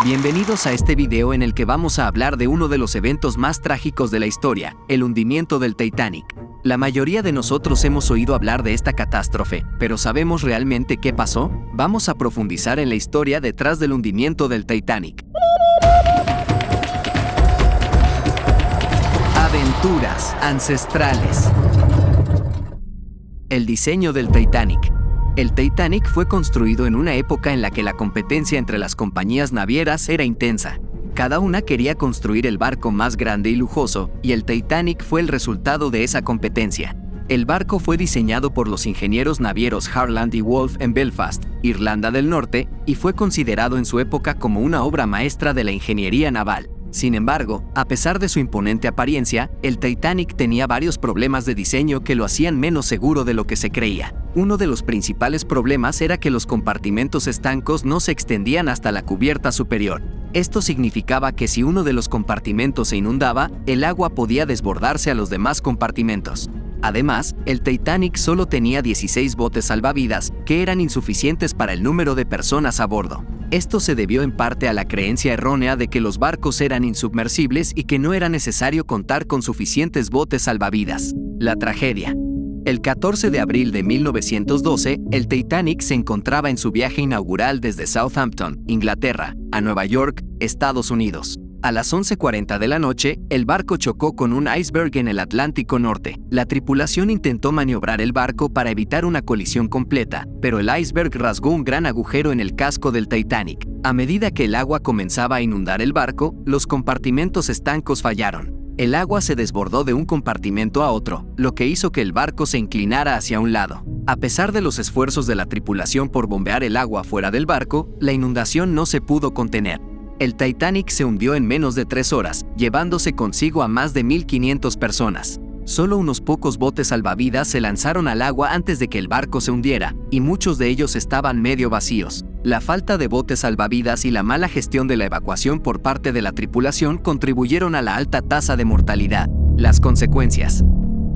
Bienvenidos a este video en el que vamos a hablar de uno de los eventos más trágicos de la historia, el hundimiento del Titanic. La mayoría de nosotros hemos oído hablar de esta catástrofe, pero ¿sabemos realmente qué pasó? Vamos a profundizar en la historia detrás del hundimiento del Titanic. Aventuras ancestrales. El diseño del Titanic. El Titanic fue construido en una época en la que la competencia entre las compañías navieras era intensa. Cada una quería construir el barco más grande y lujoso, y el Titanic fue el resultado de esa competencia. El barco fue diseñado por los ingenieros navieros Harland y Wolff en Belfast, Irlanda del Norte, y fue considerado en su época como una obra maestra de la ingeniería naval. Sin embargo, a pesar de su imponente apariencia, el Titanic tenía varios problemas de diseño que lo hacían menos seguro de lo que se creía. Uno de los principales problemas era que los compartimentos estancos no se extendían hasta la cubierta superior. Esto significaba que si uno de los compartimentos se inundaba, el agua podía desbordarse a los demás compartimentos. Además, el Titanic solo tenía 16 botes salvavidas, que eran insuficientes para el número de personas a bordo. Esto se debió en parte a la creencia errónea de que los barcos eran insubmersibles y que no era necesario contar con suficientes botes salvavidas. La tragedia. El 14 de abril de 1912, el Titanic se encontraba en su viaje inaugural desde Southampton, Inglaterra, a Nueva York, Estados Unidos. A las 11:40 de la noche, el barco chocó con un iceberg en el Atlántico Norte. La tripulación intentó maniobrar el barco para evitar una colisión completa, pero el iceberg rasgó un gran agujero en el casco del Titanic. A medida que el agua comenzaba a inundar el barco, los compartimentos estancos fallaron. El agua se desbordó de un compartimento a otro, lo que hizo que el barco se inclinara hacia un lado. A pesar de los esfuerzos de la tripulación por bombear el agua fuera del barco, la inundación no se pudo contener. El Titanic se hundió en menos de 3 horas, llevándose consigo a más de 1.500 personas. Solo unos pocos botes salvavidas se lanzaron al agua antes de que el barco se hundiera, y muchos de ellos estaban medio vacíos. La falta de botes salvavidas y la mala gestión de la evacuación por parte de la tripulación contribuyeron a la alta tasa de mortalidad. Las consecuencias.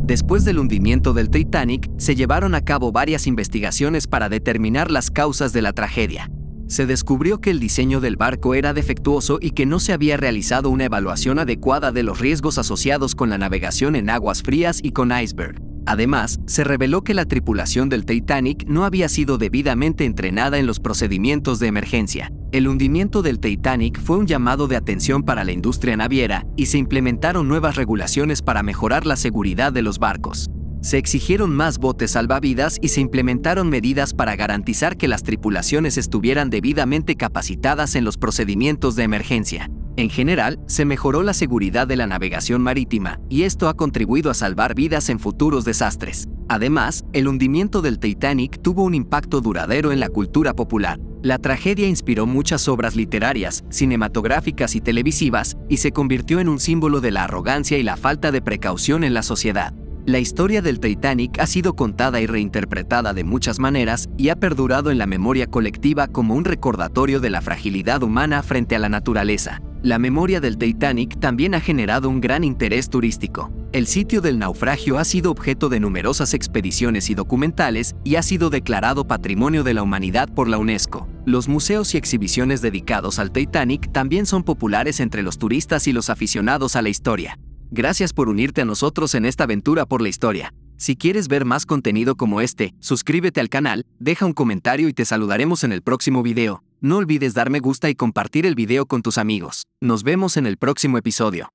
Después del hundimiento del Titanic, se llevaron a cabo varias investigaciones para determinar las causas de la tragedia. Se descubrió que el diseño del barco era defectuoso y que no se había realizado una evaluación adecuada de los riesgos asociados con la navegación en aguas frías y con iceberg. Además, se reveló que la tripulación del Titanic no había sido debidamente entrenada en los procedimientos de emergencia. El hundimiento del Titanic fue un llamado de atención para la industria naviera y se implementaron nuevas regulaciones para mejorar la seguridad de los barcos. Se exigieron más botes salvavidas y se implementaron medidas para garantizar que las tripulaciones estuvieran debidamente capacitadas en los procedimientos de emergencia. En general, se mejoró la seguridad de la navegación marítima, y esto ha contribuido a salvar vidas en futuros desastres. Además, el hundimiento del Titanic tuvo un impacto duradero en la cultura popular. La tragedia inspiró muchas obras literarias, cinematográficas y televisivas, y se convirtió en un símbolo de la arrogancia y la falta de precaución en la sociedad. La historia del Titanic ha sido contada y reinterpretada de muchas maneras y ha perdurado en la memoria colectiva como un recordatorio de la fragilidad humana frente a la naturaleza. La memoria del Titanic también ha generado un gran interés turístico. El sitio del naufragio ha sido objeto de numerosas expediciones y documentales y ha sido declarado Patrimonio de la Humanidad por la UNESCO. Los museos y exhibiciones dedicados al Titanic también son populares entre los turistas y los aficionados a la historia. Gracias por unirte a nosotros en esta aventura por la historia. Si quieres ver más contenido como este, suscríbete al canal, deja un comentario y te saludaremos en el próximo video. No olvides dar me gusta y compartir el video con tus amigos. Nos vemos en el próximo episodio.